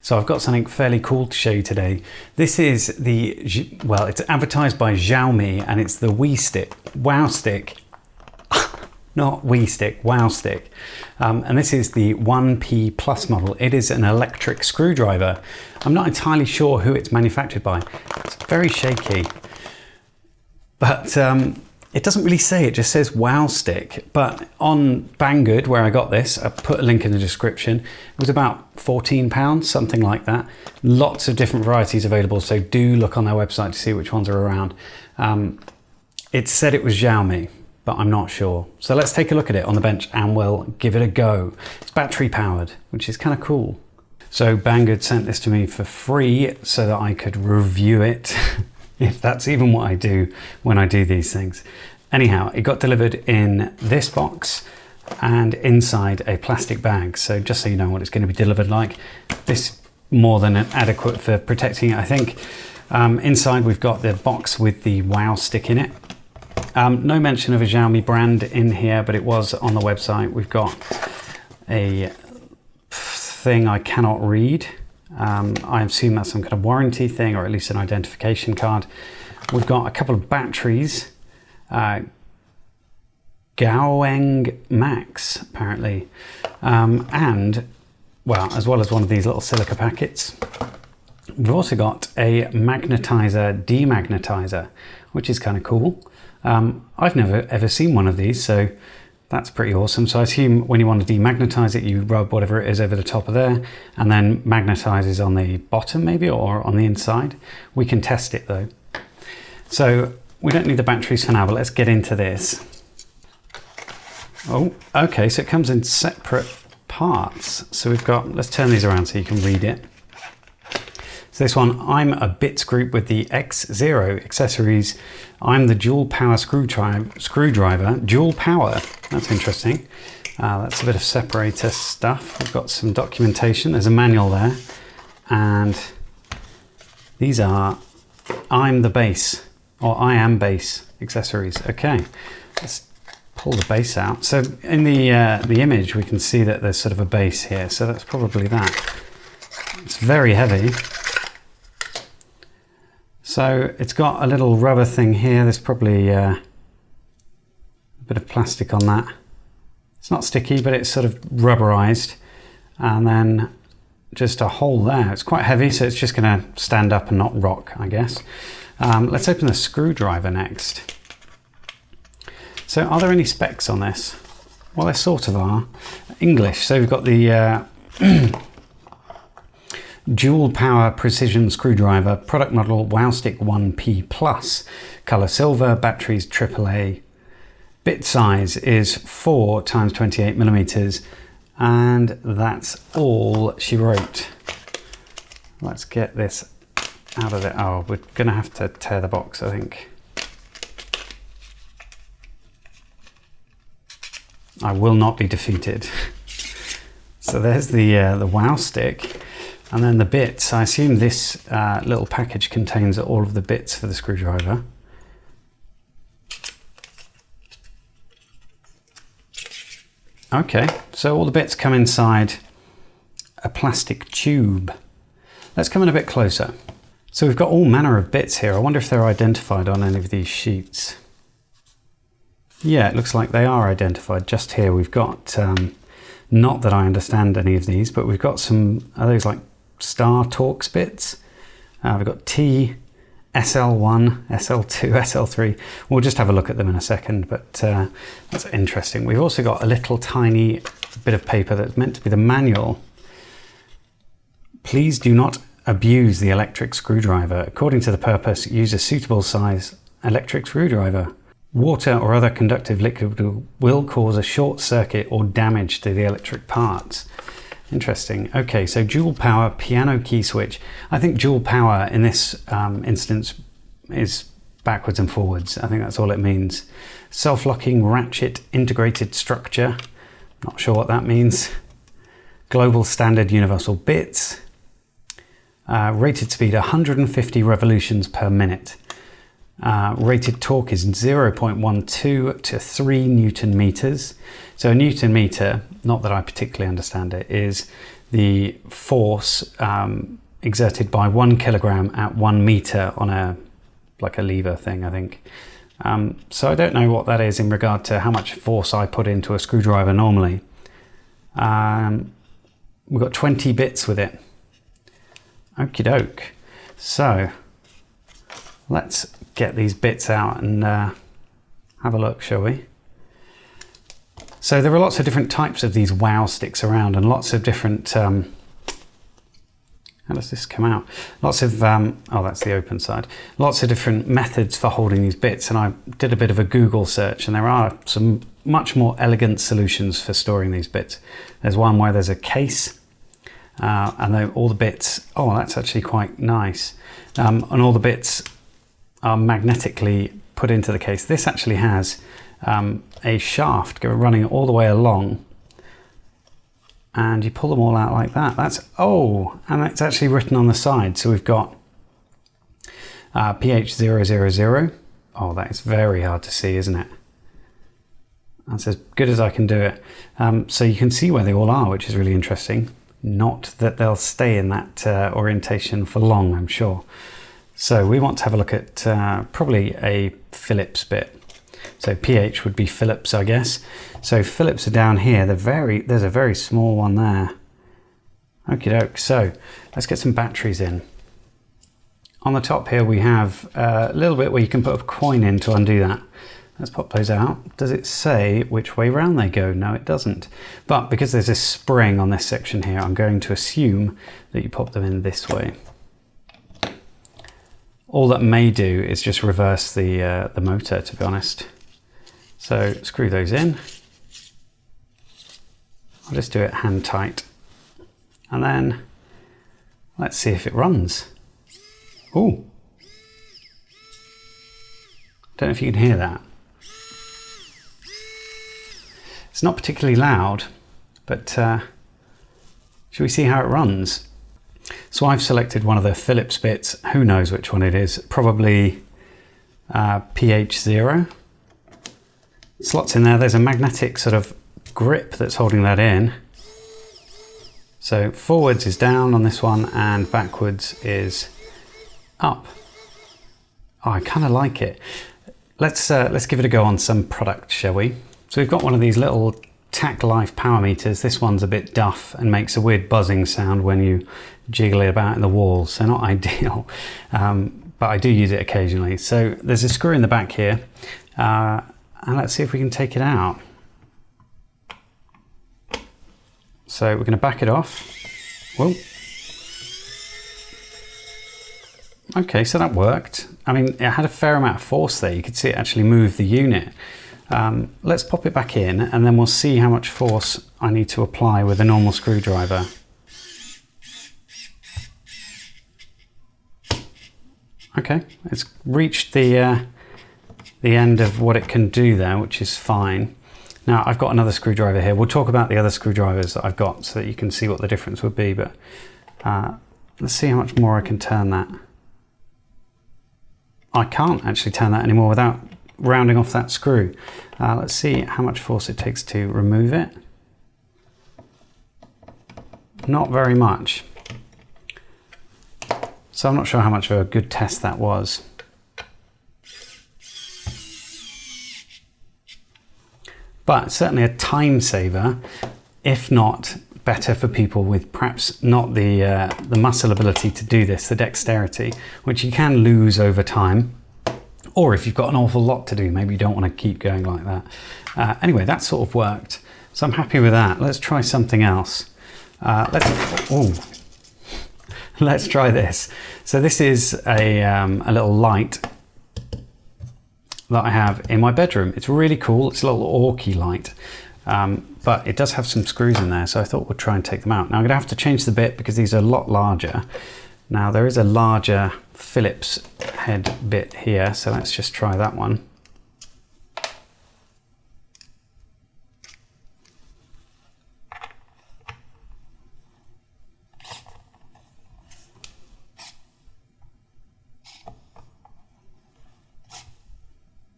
So I've got something fairly cool to show you today. This is well, it's advertised by Xiaomi and it's the Wowstick, not Wowstick, Wowstick. And this is the 1P Plus model. It is an electric screwdriver. I'm not entirely sure who it's manufactured by. It's very shaky, but it doesn't really say, it just says Wowstick. But on Banggood, where I got this, I put a link in the description, it was about £14, something like that. Lots of different varieties available, so do look on their website to see which ones are around. It said it was Xiaomi, but I'm not sure. So let's take a look at it on the bench and we'll give it a go. It's battery powered, which is kind of cool. So Banggood sent this to me for free so that I could review it. If that's even what I do when I do these things. Anyhow, it got delivered in this box and inside a plastic bag. So just so you know what it's going to be delivered like, this more than adequate for protecting it, I think. Inside we've got the box with the Wowstick in it. No mention of a Xiaomi brand in here, but it was on the website. We've got a thing I cannot read. I assume that's some kind of warranty thing, or at least an identification card. We've got a couple of batteries, Gaoeng Max apparently, and well, as well as one of these little silica packets. We've also got a magnetizer demagnetizer, which is kind of cool. I've never ever seen one of these, so that's pretty awesome. So I assume when you want to demagnetize it, you rub whatever it is over the top of there and then magnetizes on the bottom maybe, or on the inside. We can test it though. So we don't need the batteries for now, but let's get into this. Oh, okay, so it comes in separate parts. So we've got, let's turn these around so you can read it. So this one, I'm a bits group with the X0 accessories. I'm the dual power screwdriver. Dual power, that's interesting. That's a bit of separator stuff. We've got some documentation. There's a manual there. And these are I'm the base, or I am base accessories. Okay, let's pull the base out. So in the image, we can see that there's sort of a base here. So that's probably that. It's very heavy. So it's got a little rubber thing here. There's probably a bit of plastic on that. It's not sticky, but it's sort of rubberized. And then just a hole there. It's quite heavy, so it's just going to stand up and not rock, I guess. Let's open the screwdriver next. So are there any specs on this? Well, there sort of are. English. So we've got the dual power precision screwdriver, product model Wowstick 1P Plus, color silver, batteries AAA. Bit size is 4 × 28 millimeters, and that's all she wrote. Let's get this out of there. Oh, we're gonna have to tear the box, I think. I will not be defeated. So there's the Wowstick. And then the bits, I assume this little package contains all of the bits for the screwdriver. Okay, so all the bits come inside a plastic tube. Let's come in a bit closer. So we've got all manner of bits here. I wonder if they're identified on any of these sheets. Yeah, it looks like they are identified. Just here we've got, not that I understand any of these, but we've got some, are those like Star Torx bits? We've got T, SL1, SL2, SL3. We'll just have a look at them in a second, but that's interesting. We've also got a little tiny bit of paper that's meant to be the manual. Please do not abuse the electric screwdriver. According to the purpose, use a suitable size electric screwdriver. Water or other conductive liquid will cause a short circuit or damage to the electric parts. Interesting. Okay, so dual power piano key switch. I think dual power in this instance is backwards and forwards. I think that's all it means. Self-locking ratchet integrated structure. Not sure what that means. Global standard universal bits. Rated speed 150 revolutions per minute. Rated torque is 0.12 to 3 Newton meters. So a Newton meter, not that I particularly understand it, is the force exerted by 1 kilogram at 1 meter on a lever thing, I think. So I don't know what that is in regard to how much force I put into a screwdriver normally. We've got 20 bits with it. Okie doke. So let's get these bits out and have a look, shall we? So there are lots of different types of these Wowsticks around, and lots of different, how does this come out? Lots of, oh, that's the open side. Lots of different methods for holding these bits, and I did a bit of a Google search, and there are some much more elegant solutions for storing these bits. There's one where there's a case, and then all the bits, oh, that's actually quite nice. And all the bits are magnetically put into the case. This actually has a shaft running all the way along, and you pull them all out like that. That's, oh, and it's actually written on the side. So we've got pH 000. Oh, that is very hard to see, isn't it? That's as good as I can do it. So you can see where they all are, which is really interesting. Not that they'll stay in that orientation for long, I'm sure. So we want to have a look at probably a Phillips bit. So pH would be Phillips, I guess. So Phillips are down here. There's a very small one there. Okie doke. So let's get some batteries in. On the top here we have a little bit where you can put a coin in to undo that. Let's pop those out. Does it say which way round they go? No, it doesn't. But because there's a spring on this section here, I'm going to assume that you pop them in this way. All that may do is just reverse the motor, to be honest. So screw those in. I'll just do it hand tight. And then let's see if it runs. Ooh. Don't know if you can hear that. It's not particularly loud, but should we see how it runs? So I've selected one of the Phillips bits. Who knows which one it is? Probably pH 0. Slots in there. There's a magnetic sort of grip that's holding that in. So forwards is down on this one, and backwards is up. Oh, I kind of like it. Let's give it a go on some product, shall we? So we've got one of these little Tac Life power meters. This one's a bit duff and makes a weird buzzing sound when you jiggle it about in the wall, so not ideal, but I do use it occasionally. So there's a screw in the back here, and let's see if we can take it out. So we're going to back it off. Whoa. Okay, so that worked. I mean, it had a fair amount of force there. You could see it actually move the unit. Let's pop it back in, and then we'll see how much force I need to apply with a normal screwdriver. Okay, it's reached the end of what it can do there, which is fine. Now I've got another screwdriver here. We'll talk about the other screwdrivers that I've got so that you can see what the difference would be, but let's see how much more I can turn that. I can't actually turn that anymore without rounding off that screw. Let's see how much force it takes to remove it. Not very much. So I'm not sure how much of a good test that was. But certainly a time saver, if not better for people with perhaps not the muscle ability to do this, the dexterity, which you can lose over time. Or if you've got an awful lot to do, maybe you don't want to keep going like that. Anyway, that sort of worked. So I'm happy with that. Let's try something else. Let's try this. So this is a little light that I have in my bedroom. It's really cool. It's a little Orky light, but it does have some screws in there. So I thought we'd try and take them out. Now I'm going to have to change the bit because these are a lot larger. Now there is a larger Phillips head bit here, so let's just try that one.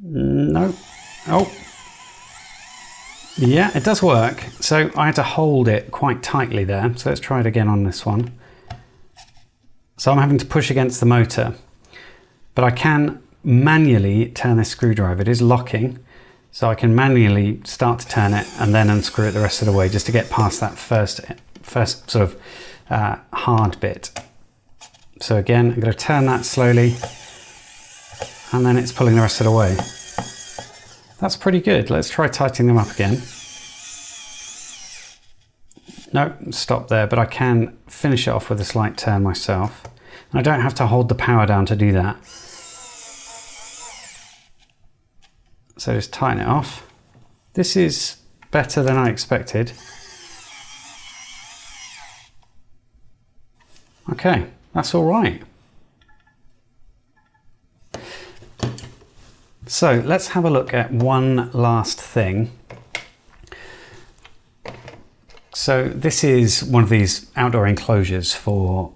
No. Oh. Yeah, it does work. So I had to hold it quite tightly there. So let's try it again on this one. So I'm having to push against the motor, but I can manually turn this screwdriver. It is locking, so I can manually start to turn it and then unscrew it the rest of the way just to get past that first sort of hard bit. So again, I'm going to turn that slowly, and then it's pulling the rest of the way. That's pretty good. Let's try tightening them up again. No, stop there, but I can finish it off with a slight turn myself. And I don't have to hold the power down to do that. So just tighten it off. This is better than I expected. Okay, that's all right. So let's have a look at one last thing. So this is one of these outdoor enclosures for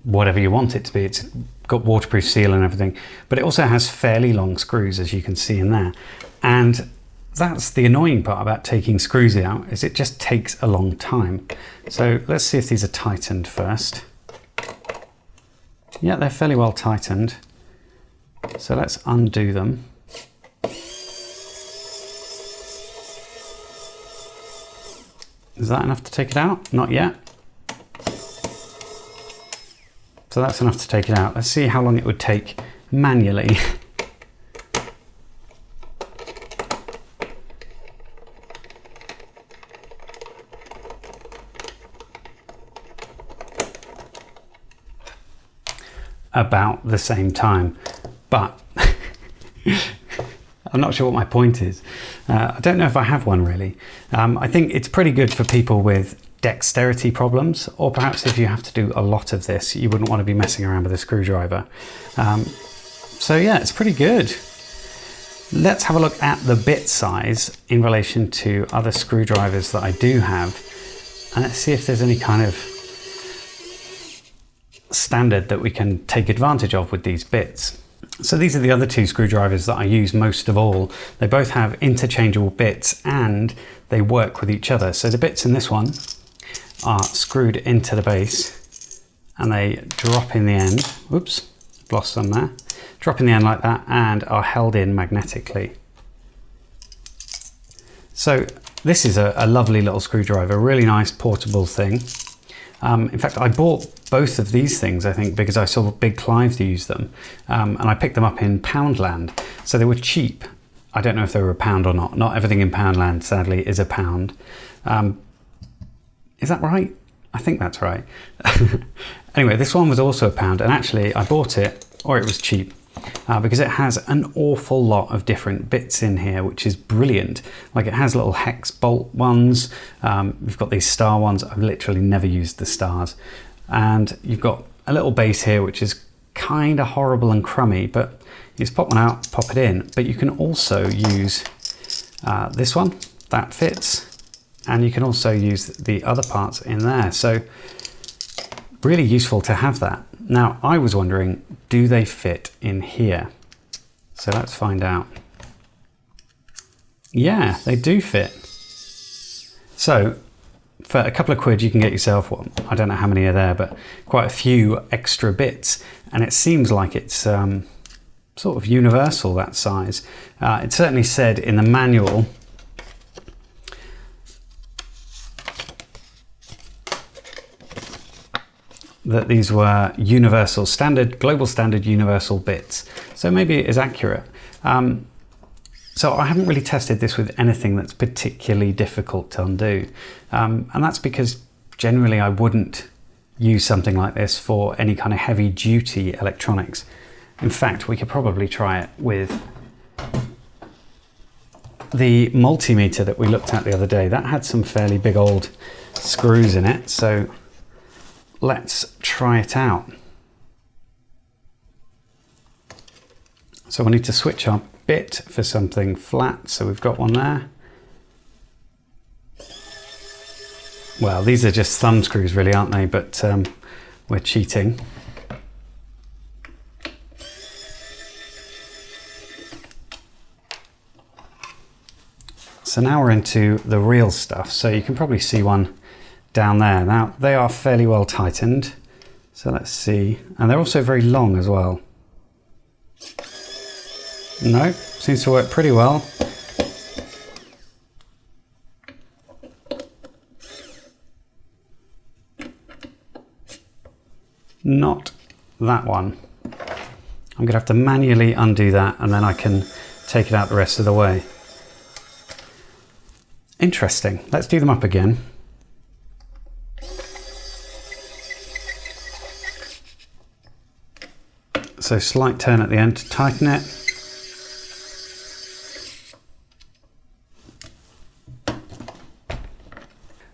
whatever you want it to be. It's got waterproof seal and everything, but it also has fairly long screws, as you can see in there. And that's the annoying part about taking screws out, is it just takes a long time. So let's see if these are tightened first. Yeah, they're fairly well tightened. So let's undo them. Is that enough to take it out? Not yet. So that's enough to take it out. Let's see how long it would take manually. About the same time, but I'm not sure what my point is. I don't know if I have one really. I think it's pretty good for people with dexterity problems, or perhaps if you have to do a lot of this, you wouldn't want to be messing around with a screwdriver. So yeah, it's pretty good. Let's have a look at the bit size in relation to other screwdrivers that I do have, and let's see if there's any kind of standard that we can take advantage of with these bits. So these are the other two screwdrivers that I use most of all. They both have interchangeable bits and they work with each other. So the bits in this one are screwed into the base and they drop in the end. Whoops, lost some there. Drop in the end like that and are held in magnetically. So this is a lovely little screwdriver, really nice portable thing. In fact, I bought both of these things, I think, because I saw Big Clive use them, and I picked them up in Poundland. So they were cheap. I don't know if they were a pound or not. Not everything in Poundland, sadly, is a pound. Is that right? I think that's right. Anyway, this one was also a pound, and actually I bought it, or it was cheap, because it has an awful lot of different bits in here, which is brilliant. Like it has little hex bolt ones, we've got these star ones. I've literally never used the stars. And you've got a little base here, which is kind of horrible and crummy, but you just pop one out, pop it in. But you can also use this one, that fits. And you can also use the other parts in there. So really useful to have that. Now, I was wondering, do they fit in here? So let's find out. Yeah, they do fit. So for a couple of quid, you can get yourself one. I don't know how many are there, but quite a few extra bits. And it seems like it's sort of universal, that size. It certainly said in the manual that these were universal standard, global standard universal bits. So maybe it is accurate. So I haven't really tested this with anything that's particularly difficult to undo. And that's because generally I wouldn't use something like this for any kind of heavy duty electronics. In fact, we could probably try it with the multimeter that we looked at the other day. That had some fairly big old screws in it. So let's try it out. So we need to switch our bit for something flat. So we've got one there. Well, these are just thumb screws really, aren't they? But we're cheating. So now we're into the real stuff. So you can probably see one down there. Now they are fairly well tightened. So let's see. And they're also very long as well. No, seems to work pretty well. Not that one. I'm gonna have to manually undo that and then I can take it out the rest of the way. Interesting. Let's do them up again. So slight turn at the end to tighten it.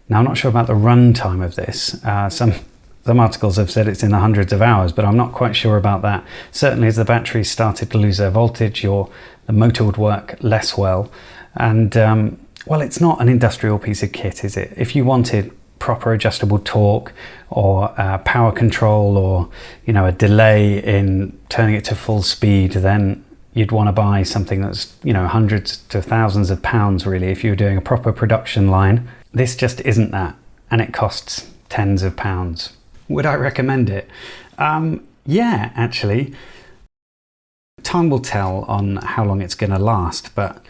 Now I'm not sure about the runtime of this. Some articles have said it's in the hundreds of hours, but I'm not quite sure about that. Certainly as the batteries started to lose their voltage, the motor would work less well. And well, it's not an industrial piece of kit, is it? If you wanted proper adjustable torque or power control or a delay in turning it to full speed, then you'd want to buy something that's hundreds to thousands of pounds really if you were doing a proper production line. This just isn't that, and it costs tens of pounds. Would I recommend it? Yeah, actually. Time will tell on how long it's going to last, but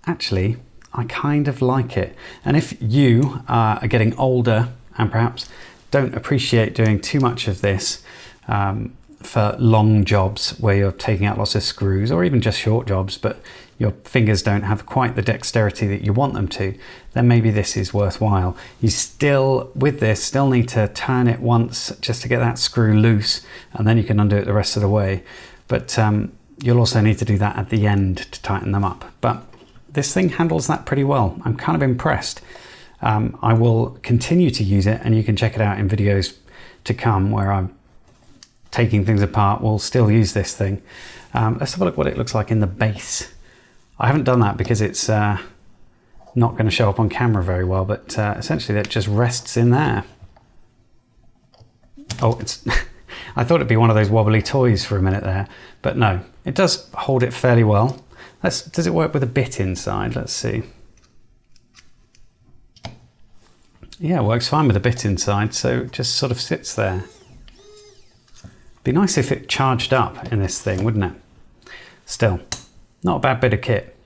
actually I kind of like it. And if you are getting older and perhaps don't appreciate doing too much of this for long jobs where you're taking out lots of screws, or even just short jobs, but your fingers don't have quite the dexterity that you want them to, then maybe this is worthwhile. You still, with this, still need to turn it once just to get that screw loose, and then you can undo it the rest of the way. But you'll also need to do that at the end to tighten them up. But this thing handles that pretty well. I'm kind of impressed. I will continue to use it, and you can check it out in videos to come where I'm taking things apart. We'll still use this thing. Let's have a look what it looks like in the base. I haven't done that because it's not going to show up on camera very well, but essentially that just rests in there. Oh, it's I thought it'd be one of those wobbly toys for a minute there, but no, it does hold it fairly well. Does it work with a bit inside? Let's see. Yeah, it works fine with a bit inside, so it just sort of sits there. Be nice if it charged up in this thing, wouldn't it? Still, not a bad bit of kit.